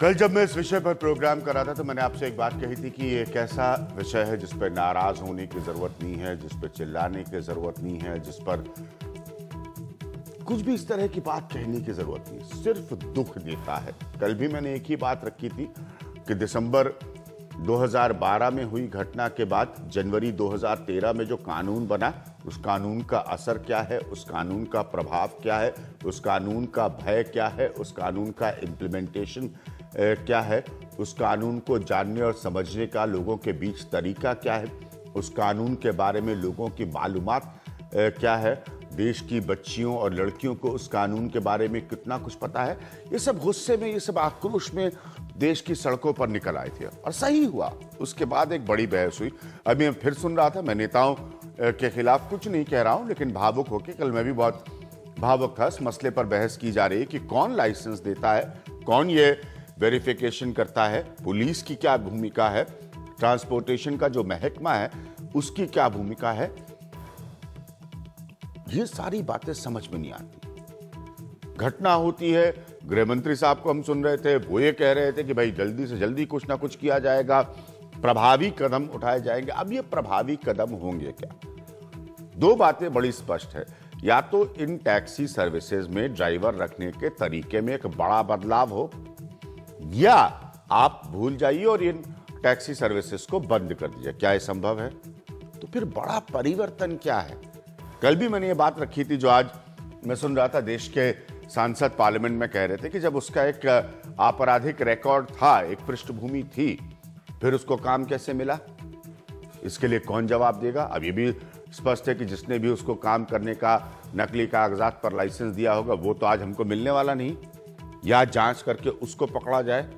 कल जब मैं इस विषय पर प्रोग्राम कर रहा था तो मैंने आपसे एक बात कही थी कि ये एक ऐसा विषय है जिस पर नाराज होने की जरूरत नहीं है, जिस पर चिल्लाने की जरूरत नहीं है, जिस पर कुछ भी इस तरह की बात कहने की जरूरत नहीं, सिर्फ दुख देता है। कल भी मैंने एक ही बात रखी थी कि दिसंबर 2012 में हुई घटना के बाद जनवरी 2013 में जो कानून बना, उस कानून का असर क्या है, उस कानून का प्रभाव क्या है, उस कानून का भय क्या है, उस कानून का इम्प्लीमेंटेशन क्या है, उस कानून को जानने और समझने का लोगों के बीच तरीका क्या है, उस कानून के बारे में लोगों की मालूमात क्या है, देश की बच्चियों और लड़कियों को उस कानून के बारे में कितना कुछ पता है। ये सब गुस्से में, ये सब आक्रोश में देश की सड़कों पर निकल आए थे और सही हुआ। उसके बाद एक बड़ी बहस हुई। अभी मैं फिर सुन रहा था, मैं नेताओं के खिलाफ कुछ नहीं कह रहा हूं, लेकिन भावुक होकर कल मैं भी बहुत भावुक था। इस मसले पर बहस की जा रही है कि कौन लाइसेंस देता है, कौन ये वेरिफिकेशन करता है, पुलिस की क्या भूमिका है, ट्रांसपोर्टेशन का जो महकमा है उसकी क्या भूमिका है। ये सारी बातें समझ में नहीं आती। घटना होती है, गृह मंत्री साहब को हम सुन रहे थे, वो ये कह रहे थे कि भाई जल्दी से जल्दी कुछ ना कुछ किया जाएगा, प्रभावी कदम उठाए जाएंगे। अब ये प्रभावी कदम होंगे क्या? दो बातें बड़ी स्पष्ट है। या तो इन टैक्सी सर्विसेज में ड्राइवर रखने के तरीके में एक बड़ा बदलाव हो, या आप भूल जाइए और इन टैक्सी सर्विसेज को बंद कर दीजिए। क्या ये संभव है? तो फिर बड़ा परिवर्तन क्या है? कल भी मैंने ये बात रखी थी, जो आज मैं सुन रहा था देश के सांसद पार्लियामेंट में कह रहे थे कि जब उसका एक आपराधिक रिकॉर्ड था, एक पृष्ठभूमि थी, फिर उसको काम कैसे मिला, इसके लिए कौन जवाब देगा? अब ये भी स्पष्ट है कि जिसने भी उसको काम करने का नकली कागजात पर लाइसेंस दिया होगा वो तो आज हमको मिलने वाला नहीं। या जांच करके उसको पकड़ा जाए,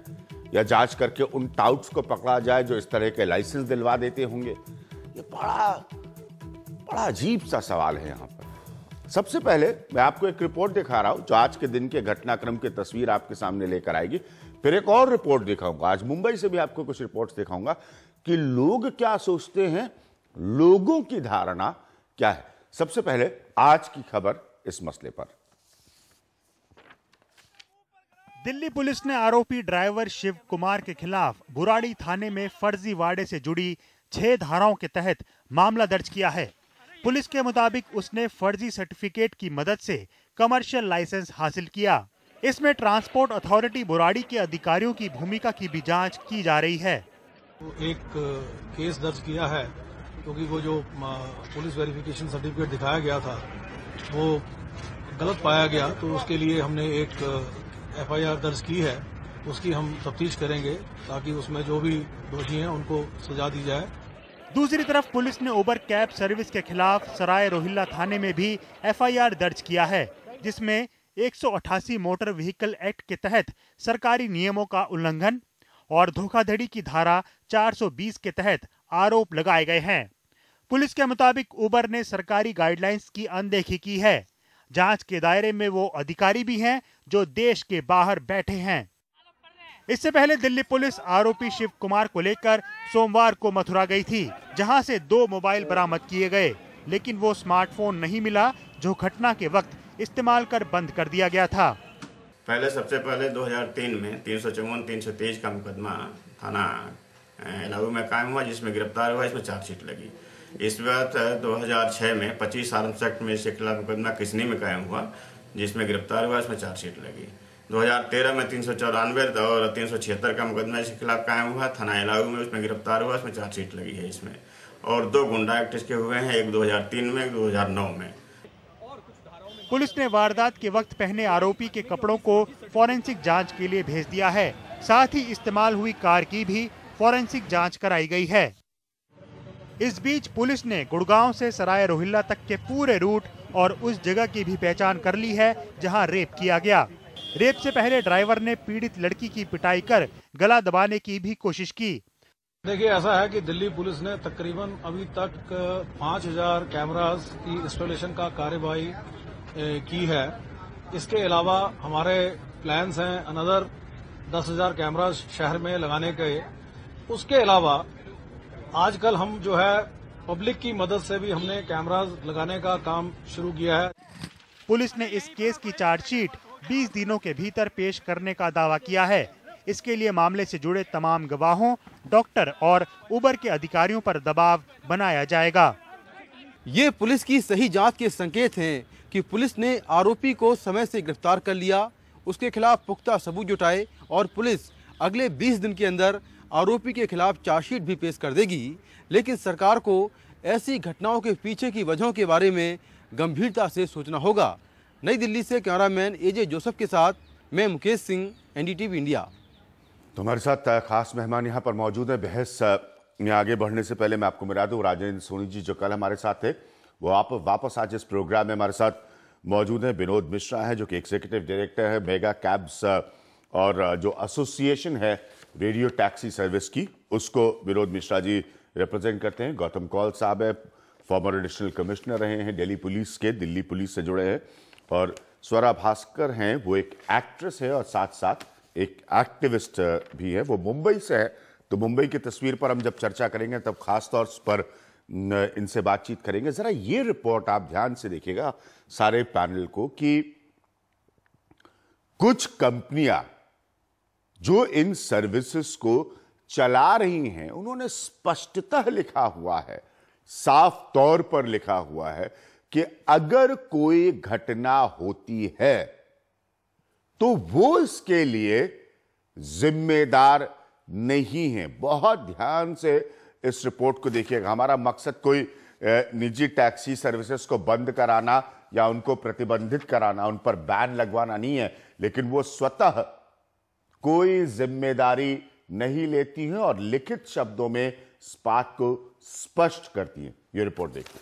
या जांच करके उन टाउट्स को पकड़ा जाए जो इस तरह के लाइसेंस दिलवा देते होंगे। ये बड़ा अजीब सा सवाल है। यहाँ पर सबसे पहले मैं आपको एक रिपोर्ट दिखा रहा हूं जो आज के दिन के घटनाक्रम की तस्वीर आपके सामने लेकर आएगी। फिर एक और रिपोर्ट दिखाऊंगा, आज मुंबई से भी आपको कुछ रिपोर्ट्स दिखाऊंगा कि लोग क्या सोचते हैं, लोगों की धारणा क्या है। सबसे पहले आज की खबर इस मसले पर। दिल्ली पुलिस ने आरोपी ड्राइवर शिव कुमार के खिलाफ बुराड़ी थाने में फर्जीवाड़े से जुड़ी 6 धाराओं के तहत मामला दर्ज किया है। पुलिस के मुताबिक उसने फर्जी सर्टिफिकेट की मदद से कमर्शियल लाइसेंस हासिल किया। इसमें ट्रांसपोर्ट अथॉरिटी बुराड़ी के अधिकारियों की भूमिका की भी जांच की जा रही है। एक केस दर्ज किया है क्योंकि वो जो पुलिस वेरिफिकेशन सर्टिफिकेट दिखाया गया था वो गलत पाया गया, तो उसके लिए हमने एक एफआईआर दर्ज की है। उसकी हम तफ्तीश करेंगे ताकि उसमें जो भी दोषी हैं उनको सजा दी जाए। दूसरी तरफ पुलिस ने उबर कैब सर्विस के खिलाफ सराय रोहिल्ला थाने में भी एफआईआर दर्ज किया है, जिसमें 188 मोटर व्हीकल एक्ट के तहत सरकारी नियमों का उल्लंघन और धोखाधड़ी की धारा 420 के तहत आरोप लगाए गए हैं। पुलिस के मुताबिक उबर ने सरकारी गाइडलाइंस की अनदेखी की है। जांच के दायरे में वो अधिकारी भी हैं जो देश के बाहर बैठे हैं। इससे पहले दिल्ली पुलिस आरोपी शिव कुमार को लेकर सोमवार को मथुरा गई थी, जहां से 2 मोबाइल बरामद किए गए, लेकिन वो स्मार्टफोन नहीं मिला जो घटना के वक्त इस्तेमाल कर बंद कर दिया गया था। सबसे पहले 2003 में 354-323 का मुकदमा थाना इलाहाबाद में कायम हुआ, जिसमें गिरफ्तार हुआ, इसमें चार्जशीट लगी। इस बात 2006 में 25 आर्म्स एक्ट में इसके खिलाफ मुकदमा किसनी में कायम हुआ, जिसमें गिरफ्तार हुआ, इसमें चार्जशीट लगी। 2013 में 394 और 376 का मुकदमा इसके खिलाफ कायम हुआ थाना इलाहाबाद में, उसमें गिरफ्तार हुआ, इसमें चार्जशीट लगी है इसमें। और 2 गुंडा एक्ट इसके हुए हैं, एक 2003 में, एक 2009 में। पुलिस ने वारदात के वक्त पहने आरोपी के कपड़ों को फॉरेंसिक जांच के लिए भेज दिया है। साथ ही इस्तेमाल हुई कार की भी फॉरेंसिक जांच कराई गई है। इस बीच पुलिस ने गुड़गांव से सराय रोहिल्ला तक के पूरे रूट और उस जगह की भी पहचान कर ली है जहां रेप किया गया। रेप से पहले ड्राइवर ने पीड़ित लड़की की पिटाई कर गला दबाने की भी कोशिश की। देखिए, ऐसा है कि दिल्ली पुलिस ने तकरीबन अभी तक 5000 कैमरास की इंस्टॉलेशन का कार्यवाही की है। इसके अलावा हमारे प्लान्स हैं अनदर 10,000 कैमरास शहर में लगाने के। उसके अलावा आजकल हम जो है पब्लिक की मदद से भी हमने कैमरास लगाने का काम शुरू किया है। पुलिस ने इस केस की चार्जशीट 20 दिनों के भीतर पेश करने का दावा किया है। इसके लिए मामले से जुड़े तमाम गवाहों, डॉक्टर और उबर के अधिकारियों पर दबाव बनाया जाएगा। ये पुलिस की सही जांच के संकेत हैं कि पुलिस ने आरोपी को समय से गिरफ्तार कर लिया, उसके खिलाफ पुख्ता सबूत जुटाए और पुलिस अगले 20 दिन के अंदर आरोपी के खिलाफ चार्जशीट भी पेश कर देगी। लेकिन सरकार को ऐसी घटनाओं के पीछे की वजहों के बारे में गंभीरता से सोचना होगा। नई दिल्ली से कैमरामैन एजे जोसेफ के साथ मैं मुकेश सिंह, एनडीटीवी इंडिया। तो हमारे साथ खास मेहमान यहाँ पर मौजूद है। बहस में आगे बढ़ने से पहले मैं आपको मिला दूं, राजेंद्र सोनी जी जो कल हमारे साथ थे वो आप वापस आज इस प्रोग्राम में हमारे साथ मौजूद हैं। विनोद मिश्रा है जो कि एग्जीक्यूटिव डायरेक्टर है मेगा कैब्स और जो एसोसिएशन है रेडियो टैक्सी सर्विस की, उसको विनोद मिश्रा जी रिप्रेजेंट करते हैं। गौतम कौल साहब है, फॉर्मर एडिशनल कमिश्नर रहे हैं दिल्ली पुलिस के, दिल्ली पुलिस से जुड़े हैं। और स्वरा भास्कर हैं, वो एक एक्ट्रेस है और साथ साथ एक एक्टिविस्ट भी है, वो मुंबई से है। तो मुंबई की तस्वीर पर हम जब चर्चा करेंगे तब खास तौर पर इनसे बातचीत करेंगे। जरा ये रिपोर्ट आप ध्यान से देखिएगा सारे पैनल को कि कुछ कंपनियां जो इन सर्विसेज को चला रही हैं उन्होंने स्पष्टतः लिखा हुआ है, साफ तौर पर लिखा हुआ है कि अगर कोई घटना होती है तो वो इसके लिए जिम्मेदार नहीं है। बहुत ध्यान से इस रिपोर्ट को देखिएगा। हमारा मकसद कोई निजी टैक्सी सर्विसेज को बंद कराना या उनको प्रतिबंधित कराना, उन पर बैन लगवाना नहीं है, लेकिन वो स्वतः कोई जिम्मेदारी नहीं लेती हैं और लिखित शब्दों में इस बात को स्पष्ट करती हैं। ये रिपोर्ट देखिए।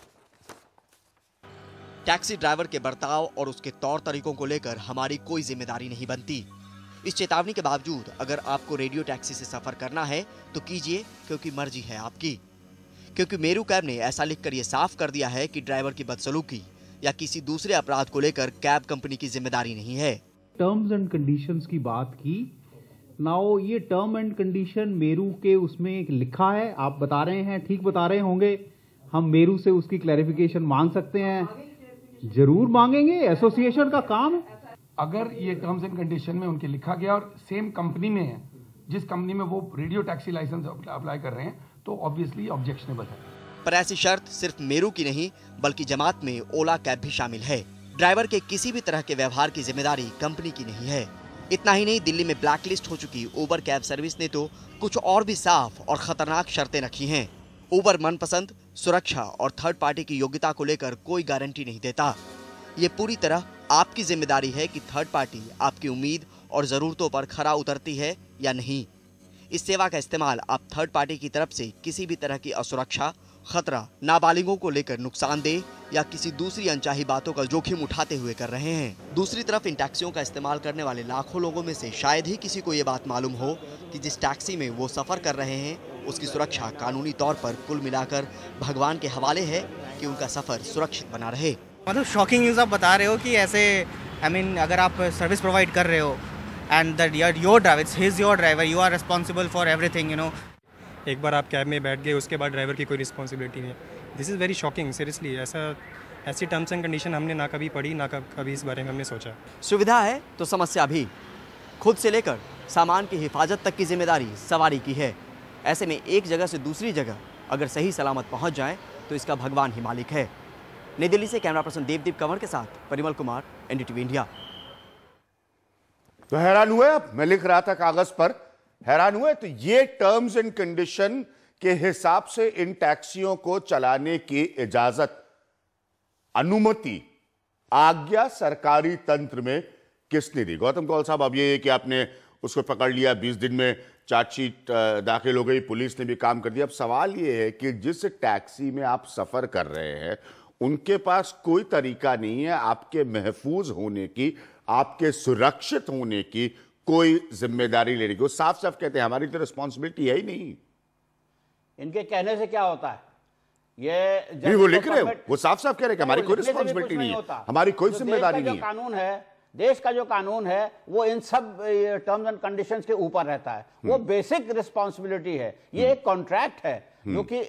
टैक्सी ड्राइवर के बर्ताव और उसके तौर तरीकों को लेकर हमारी कोई जिम्मेदारी नहीं बनती। इस चेतावनी के बावजूद अगर आपको रेडियो टैक्सी से सफर करना है तो कीजिए, क्योंकि मर्जी है आपकी। क्योंकि मेरू कैब ने ऐसा लिखकर यह साफ कर दिया है कि ड्राइवर की बदसलूकी या किसी दूसरे अपराध को लेकर कैब कंपनी की जिम्मेदारी नहीं है। टर्म्स एंड कंडीशंस की बात की, नाउ ये टर्म एंड कंडीशन मेरू के उसमें लिखा है, आप बता रहे हैं, ठीक बता रहे होंगे। हम मेरू से उसकी क्लैरिफिकेशन मांग सकते हैं, जरूर मांगेंगे, एसोसिएशन का काम है। अगर ये टर्म्स एंड कंडीशन में उनके लिखा गया और सेम कंपनी में है, जिस कंपनी में वो रेडियो टैक्सी लाइसेंस अप्लाई कर रहे हैं, तो ऑब्वियसली ऑब्जेक्शनेबल है। पर ऐसी शर्त सिर्फ मेरू की नहीं बल्कि जमात में ओला कैब भी शामिल है। ड्राइवर के किसी भी तरह के व्यवहार की जिम्मेदारी कंपनी की नहीं है। इतना ही नहीं, दिल्ली में ब्लैकलिस्ट हो चुकी उबर कैब सर्विस ने तो कुछ और भी साफ और खतरनाक शर्तें रखी हैं। उबर मनपसंद, सुरक्षा और थर्ड पार्टी की योग्यता को लेकर कोई गारंटी नहीं देता। ये पूरी तरह आपकी जिम्मेदारी है कि थर्ड पार्टी आपकी उम्मीद और ज़रूरतों पर खरा उतरती है या नहीं। इस सेवा का इस्तेमाल आप थर्ड पार्टी की तरफ से किसी भी तरह की असुरक्षा, खतरा, नाबालिगों को लेकर नुकसानदेह या किसी दूसरी अनचाही बातों का जोखिम उठाते हुए कर रहे हैं। दूसरी तरफ इन टैक्सियों का इस्तेमाल करने वाले लाखों लोगों में से शायद ही किसी को ये बात मालूम हो कि जिस टैक्सी में वो सफ़र कर रहे हैं उसकी सुरक्षा कानूनी तौर पर कुल मिलाकर भगवान के हवाले है कि उनका सफ़र सुरक्षित बना रहे। मतलब शॉकिंग न्यूज़ आप बता रहे हो कि ऐसे अगर आप सर्विस प्रोवाइड कर रहे हो and that your driver, he is your driver, you are responsible for everything, एक बार आप कैब में बैठ गए उसके बाद ड्राइवर की कोई रिस्पॉन्सिबिलिटी नहीं। This is very shocking, seriously. ऐसी टर्म्स एंड कंडीशन हमने ना कभी पढ़ी, ना कभी इस बारे में हमने सोचा। सुविधा है तो समस्या भी। खुद से लेकर सामान की हिफाजत तक की जिम्मेदारी सवारी की है। ऐसे में एक जगह से दूसरी जगह अगर सही सलामत पहुंच जाए तो इसका भगवान ही मालिक है। नई दिल्ली से कैमरा पर्सन देवदीप कंवर के साथ परिमल कुमार, एनडीटीवी इंडिया। तो हैरान हुए आप? मैं लिख रहा था कागज पर, हैरान हुए? तो ये टर्म्स एंड कंडीशन के हिसाब से इन टैक्सियों को चलाने की इजाजत, अनुमति, आज्ञा सरकारी तंत्र में किसने दी? गौतम कौल साहब, अब ये है कि आपने उसको पकड़ लिया, 20 दिन में चार्जशीट दाखिल हो गई, पुलिस ने भी काम कर दिया। अब सवाल ये है कि जिस टैक्सी में आप सफर कर रहे हैं उनके पास कोई तरीका नहीं है आपके महफूज होने की, आपके सुरक्षित होने की कोई जिम्मेदारी लेने की। वो साफ साफ कहते हैं हमारी तो रिस्पॉन्सिबिलिटी है ही नहीं। इनके कहने से क्या होता है? ये वो लिख रहे हो, वो साफ साफ कह रहे हैं कि हमारी कोई रिस्पॉन्सिबिलिटी नहीं है, हमारी कोई जिम्मेदारी नहीं है। कानून है, देश का जो कानून है वो इन सब टर्म्स एंड कंडीशंस के ऊपर रहता है। वो बेसिक रिस्पॉन्सिबिलिटी है। ये एक कॉन्ट्रैक्ट है जो कि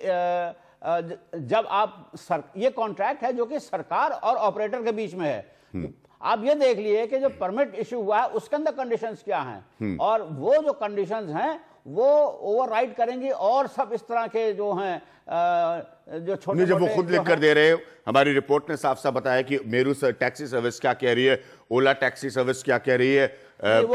जब आप ये कॉन्ट्रैक्ट है जो कि सरकार और ऑपरेटर के बीच में है। आप ये देख लिए कि जो परमिट इश्यू हुआ है उसके अंदर कंडीशंस क्या हैं, और वो जो कंडीशंस हैं वो ओवरराइड करेंगी, और सब इस तरह के जो हैं जो छोटे जब वो खुद लिख कर दे रहे हैं, हमारी रिपोर्ट ने साफ साफ बताया कि मेरू टैक्सी सर्विस क्या कह रही है, ओला टैक्सी सर्विस क्या कह रही है,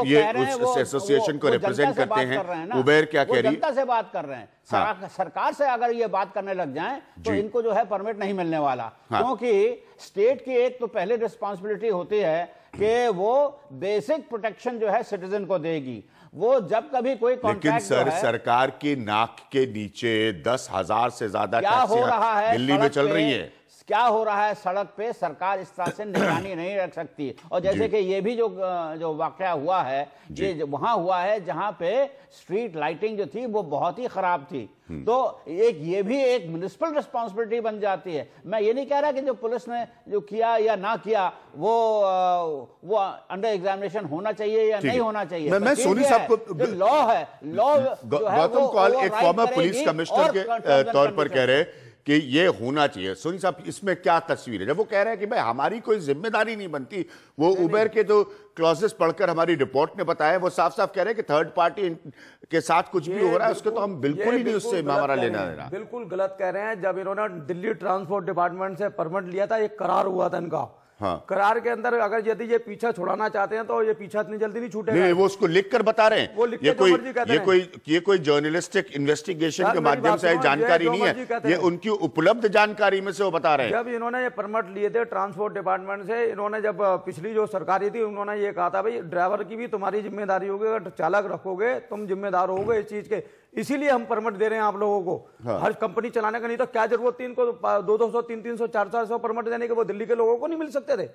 ये उस एसोसिएशन को रिप्रेजेंट करते हैं, उबेर क्या कह रही है, जनता से बात कर रहे हैं। सरकार से अगर ये बात करने लग जाएं तो इनको जो है परमिट नहीं मिलने वाला, क्योंकि स्टेट की एक तो पहले रिस्पॉन्सिबिलिटी होती है कि वो बेसिक प्रोटेक्शन जो है सिटीजन को देगी। वो जब कभी कोई लेकिन सर सरकार की नाक के नीचे 10,000 से ज्यादा टैक्सियां दिल्ली में चल रही है। क्या हो रहा है सड़क पे, सरकार इस तरह से निगरानी नहीं रख सकती। और जैसे कि ये भी जो वाकया हुआ है, ये वहां हुआ है जहां पे स्ट्रीट लाइटिंग जो थी वो बहुत ही खराब थी, तो ये भी एक म्युनिसिपल रिस्पॉन्सिबिलिटी बन जाती है। मैं ये नहीं कह रहा कि जो पुलिस ने जो किया या ना किया वो अंडर एग्जामिनेशन होना चाहिए या नहीं होना चाहिए। मैं सोनी साहब को लॉ है, लॉ गौतम कौल एक फॉर्मर पुलिस कमिश्नर के तौर पर कह रहे कि ये होना चाहिए। सोनी साहब, इसमें क्या तस्वीर है जब वो कह रहे हैं कि भाई हमारी कोई जिम्मेदारी नहीं बनती? वो उबेर के जो क्लॉजेस पढ़कर हमारी रिपोर्ट ने बताया, वो साफ साफ कह रहे हैं कि थर्ड पार्टी के साथ कुछ भी हो रहा है उसके तो हम बिल्कुल ही नहीं उससे हमारा लेना देना। बिल्कुल गलत कह रहे हैं। जब इन्होंने दिल्ली ट्रांसपोर्ट डिपार्टमेंट से परमिट लिया था, एक करार हुआ था इनका। हाँ। करार के अंदर अगर यदि ये पीछा छुड़ाना चाहते हैं तो ये पीछा इतनी जल्दी नहीं छूटेगा। नहीं, वो उसको लिख कर बता रहे हैं। वो ये कोई जर्नलिस्टिक इन्वेस्टिगेशन के माध्यम से जानकारी नहीं है, ये उनकी उपलब्ध जानकारी में से वो बता रहे हैं। जब इन्होंने ये परमिट लिए थे ट्रांसपोर्ट डिपार्टमेंट से, इन्होंने जब पिछली जो सरकारी थी उन्होंने ये कहा था भाई ड्राइवर की भी तुम्हारी जिम्मेदारी होगी, अगर चालक रखोगे तुम जिम्मेदार होगे इस चीज के, इसीलिए हम परमिट दे रहे हैं आप लोगों को। हाँ। हर कंपनी चलाने का, नहीं तो क्या जरूरत थी इनको 200, 300, 400 परमिट देने के? वो दिल्ली के लोगों को नहीं मिल सकते थे?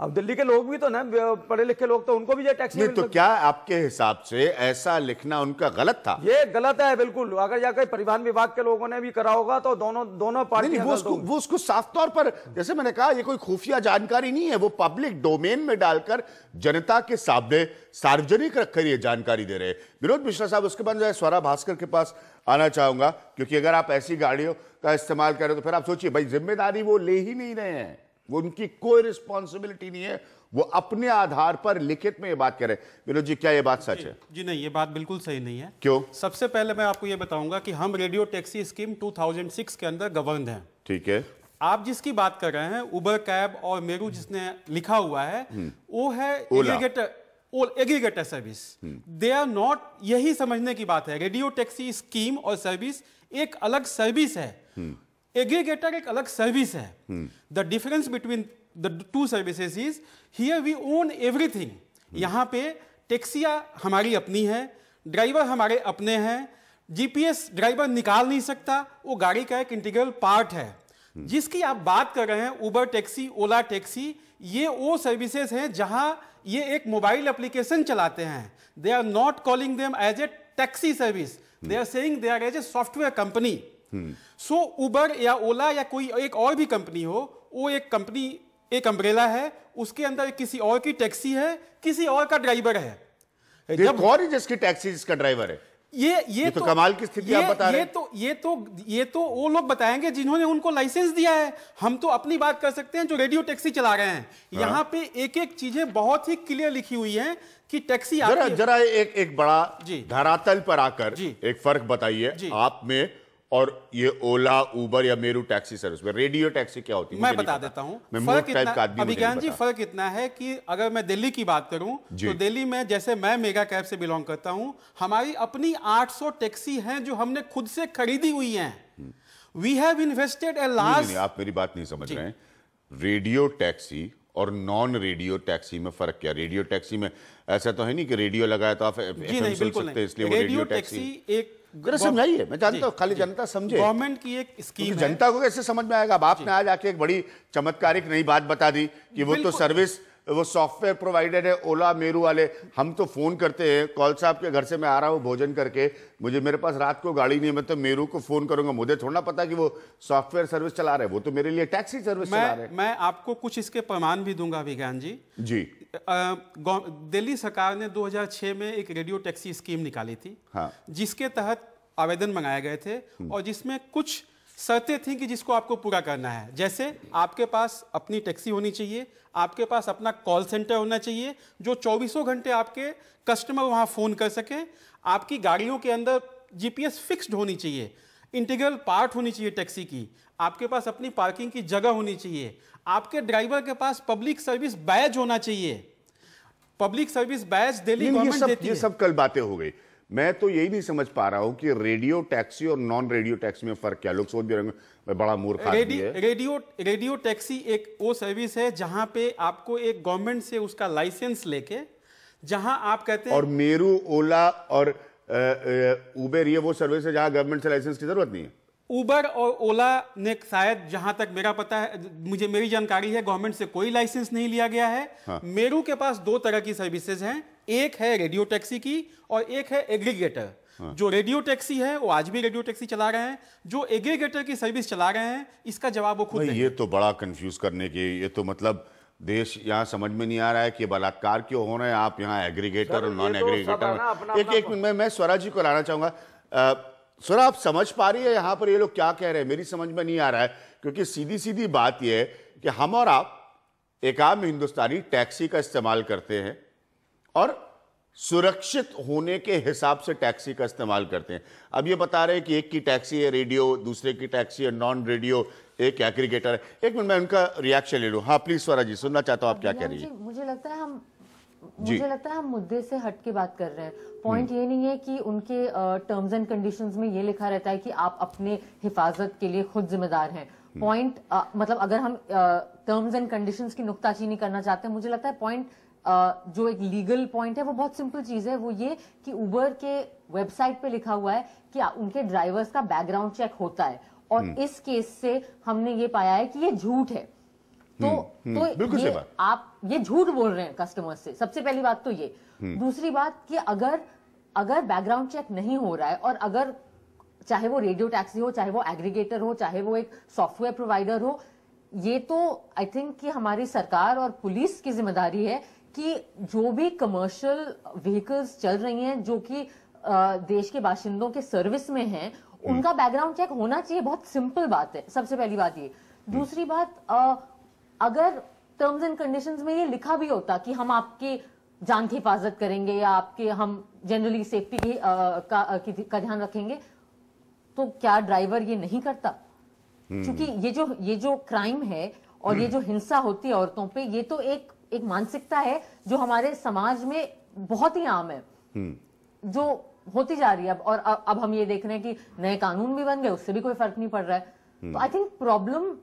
अब दिल्ली के लोग भी तो ना पढ़े लिखे लोग, तो उनको भी ये टैक्स नहीं। तो क्या आपके हिसाब से ऐसा लिखना उनका गलत था? ये गलत है बिल्कुल। अगर जाकर परिवहन विभाग के लोगों ने भी करा होगा तो दोनों पार्टी वो उसको साफ तौर पर, जैसे मैंने कहा, ये कोई खुफिया जानकारी नहीं है, वो पब्लिक डोमेन में डालकर जनता के सामने सार्वजनिक रखकर ये जानकारी दे रहे हैं। विनोद मिश्रा साहब, उसके बाद जो है स्वरा भास्कर के पास आना चाहूंगा, क्योंकि अगर आप ऐसी गाड़ियों का इस्तेमाल करें तो फिर आप सोचिए भाई जिम्मेदारी वो ले ही नहीं रहे हैं, वो उनकी कोई रिस्पॉन्सिबिलिटी नहीं है, वो अपने आधार पर लिखित में ये बात करें। विनोद जी, क्या ये बात सच है? जी नहीं, ये बात बिल्कुल सही नहीं है। क्यों? सबसे पहले मैं आपको ये बताऊंगा कि हम रेडियो टैक्सी स्कीम 2006 के अंदर गवर्न हैं। ठीक है। आप जिसकी बात कर रहे हैं उबर कैब और मेरू जिसने लिखा हुआ है, वो है aggregator service. They are not, यही समझने की बात है। रेडियो टैक्सी स्कीम और सर्विस एक अलग सर्विस है, एग्रीगेटर एक अलग सर्विस है। The difference between the two services is here we own everything. यहां पे टैक्सियां हमारी अपनी है, ड्राइवर हमारे अपने हैं, जीपीएस ड्राइवर निकाल नहीं सकता, वो गाड़ी का एक इंटीग्रल पार्ट है। जिसकी आप बात कर रहे हैं उबर टैक्सी, ओला टैक्सी, ये वो सर्विसेज हैं जहां ये एक मोबाइल एप्लीकेशन चलाते हैं। They are not calling them as a taxi service, they are saying they are as a software company. So Uber या ओला या कोई एक और भी कंपनी हो, वो एक कंपनी, एक अम्ब्रेला है, उसके अंदर किसी और की टैक्सी है, किसी और का ड्राइवर है। जब कौन है जिसकी टैक्सी जिसका ड्राइवर है? ये तो कमाल की स्थिति आप बता रहे हैं। ये तो वो लोग बताएंगे जिन्होंने उनको लाइसेंस दिया है। हम तो अपनी बात कर सकते हैं जो रेडियो टैक्सी चला रहे हैं। हाँ। यहाँ पे एक एक चीजें बहुत ही क्लियर लिखी हुई हैं कि टैक्सी जरा एक बड़ा धरातल पर आकर एक फर्क बताइए आप में और ये ओला, उबर या मेरू टैक्सी सर्विस में। रेडियो टैक्सी क्या होती है? मैं बता देता हूं। फर्क इतना है कि अगर मैं दिल्ली की बात करूं तो दिल्ली में, जैसे मैं मेगा कैब से बिलोंग करता हूं, हमारी अपनी 800 टैक्सी हैं जो हमने खुद से खरीदी हुई हैं। We have invested a large. आप मेरी बात नहीं समझ रहे हैं। रेडियो टैक्सी और नॉन रेडियो टैक्सी में फर्क क्या? रेडियो टैक्सी में ऐसा तो है नहीं कि रेडियो लगाया तो आप एफएम सुन सकते हैं, इसलिए वो रेडियो टैक्सी एक समझाइए। मैं जानता हूँ, खाली जनता समझे। गवर्नमेंट की एक स्कीम है। जनता को कैसे समझ में आएगा? अब आपने आज आके एक बड़ी चमत्कारिक नई बात बता दी कि वो तो सर्विस, वो सॉफ्टवेयर प्रोवाइडर है ओला मेरू वाले। हम तो फोन करते हैं, कॉल साहब के घर से मैं आ रहा हूँ भोजन करके, मेरे पास रात को गाड़ी नहीं है, मैं तो मेरू को फोन करूंगा, मुझे थोड़ा पता कि वो सॉफ्टवेयर सर्विस चला रहे, वो तो मेरे लिए टैक्सी सर्विस चला रहे। मैं आपको कुछ इसके प्रमाण भी दूंगा विज्ञान जी। दिल्ली सरकार ने 2006 में एक रेडियो टैक्सी स्कीम निकाली थी। हाँ। जिसके तहत आवेदन मंगाए गए थे और जिसमें कुछ शर्तें थी कि जिसको आपको पूरा करना है। जैसे आपके पास अपनी टैक्सी होनी चाहिए, आपके पास अपना कॉल सेंटर होना चाहिए जो 24 घंटे आपके कस्टमर वहां फोन कर सके, आपकी गाड़ियों के अंदर जीपीएस फिक्स्ड होनी चाहिए, इंटीग्रल पार्ट होनी चाहिए टैक्सी की, आपके पास अपनी पार्किंग की जगह होनी चाहिए, आपके ड्राइवर के पास पब्लिक सर्विस बैज होना चाहिए। Public service badge Delhi government देती है। ये सब कल बातें हो गई। मैं तो यही नहीं समझ पा रहा हूं कि रेडियो टैक्सी और नॉन रेडियो टैक्सी में फर्क क्या। लोग सोच भी रहे हैं बड़ा मूर्ख आदमी है। रेडियो टैक्सी एक वो सर्विस है जहां पे आपको एक गवर्नमेंट से उसका लाइसेंस लेके, जहां आप कहते हैं, और मेरू, ओला और उबेर ये वो सर्विस है जहां गवर्नमेंट से लाइसेंस की जरूरत नहीं है। उबर और ओला ने शायद, जहां तक मेरा पता है, मेरी जानकारी है, गवर्नमेंट से कोई लाइसेंस नहीं लिया गया है। हाँ। मेरू के पास दो तरह की सर्विसेज हैं, एक है रेडियो टैक्सी की और एक है एग्रीगेटर। हाँ। जो रेडियो टैक्सी है वो आज भी रेडियो टैक्सी चला रहे हैं, जो एग्रीगेटर की सर्विस चला रहे हैं इसका जवाब वो खुद देंगे। ये तो बड़ा कंफ्यूज करने की, ये तो मतलब देश यहाँ समझ में नहीं आ रहा है कि बलात्कार क्यों हो रहे हैं। आप यहाँ एग्रीगेटर और नॉन एग्रीगेटर। एक मिनट मैं स्वरा जी को लाना चाहूंगा। स्वरा, आप समझ पा रही है यहाँ पर ये लोग क्या कह रहे हैं? मेरी समझ में नहीं आ रहा है, क्योंकि सीधी सीधी बात यह है कि हम और आप एक आम हिंदुस्तानी टैक्सी का इस्तेमाल करते हैं और सुरक्षित होने के हिसाब से टैक्सी का इस्तेमाल करते हैं। अब ये बता रहे हैं कि एक की टैक्सी है रेडियो, दूसरे की टैक्सी है नॉन रेडियो, एक एग्रीगेटर है। एक मिनट मैं उनका रिएक्शन ले लूं। हाँ प्लीज स्वरा जी, सुनना चाहता हूं आप क्या कह रही है। मुझे लगता है हम मुद्दे से हट के बात कर रहे हैं। पॉइंट ये नहीं है कि उनके टर्म्स एंड कंडीशंस में ये लिखा रहता है कि आप अपने हिफाजत के लिए खुद जिम्मेदार हैं। पॉइंट मतलब अगर हम टर्म्स एंड कंडीशंस की नुक्ताचीनी करना चाहते हैं, मुझे लगता है पॉइंट जो एक लीगल पॉइंट है वो बहुत सिंपल चीज है। वो ये कि उबर के वेबसाइट पे लिखा हुआ है कि उनके ड्राइवर्स का बैकग्राउंड चेक होता है, और इस केस से हमने ये पाया है कि ये झूठ है। तो ये आप ये झूठ बोल रहे हैं कस्टमर्स से, सबसे पहली बात तो ये। दूसरी बात कि अगर बैकग्राउंड चेक नहीं हो रहा है, और अगर चाहे वो रेडियो टैक्सी हो, चाहे वो एग्रीगेटर हो, चाहे वो एक सॉफ्टवेयर प्रोवाइडर हो, ये तो आई थिंक कि हमारी सरकार और पुलिस की जिम्मेदारी है कि जो भी कमर्शियल व्हीकल्स चल रही हैं जो कि देश के बाशिंदों के सर्विस में हैं, उनका बैकग्राउंड चेक होना चाहिए। बहुत सिंपल बात है, सबसे पहली बात ये। दूसरी बात, अगर टर्म्स एंड कंडीशंस में ये लिखा भी होता कि हम आपके जान की हिफाजत करेंगे या आपके हम जनरली सेफ्टी का ध्यान रखेंगे, तो क्या ड्राइवर ये नहीं करता? क्योंकि ये जो क्राइम है और ये जो हिंसा होती है औरतों पे, ये तो एक मानसिकता है जो हमारे समाज में बहुत ही आम है, जो होती जा रही है। और अब हम ये देख रहे हैं कि नए कानून भी बन गए, उससे भी कोई फर्क नहीं पड़ रहा है। तो आई थिंक प्रॉब्लम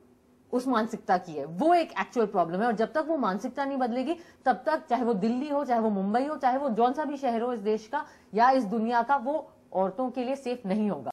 उस मानसिकता की है, वो एक एक्चुअल प्रॉब्लम है। और जब तक वो मानसिकता नहीं बदलेगी, तब तक चाहे वो दिल्ली हो, चाहे वो मुंबई हो, चाहे वो जौन सा भी शहर हो इस देश का या इस दुनिया का, वो औरतों के लिए सेफ नहीं होगा।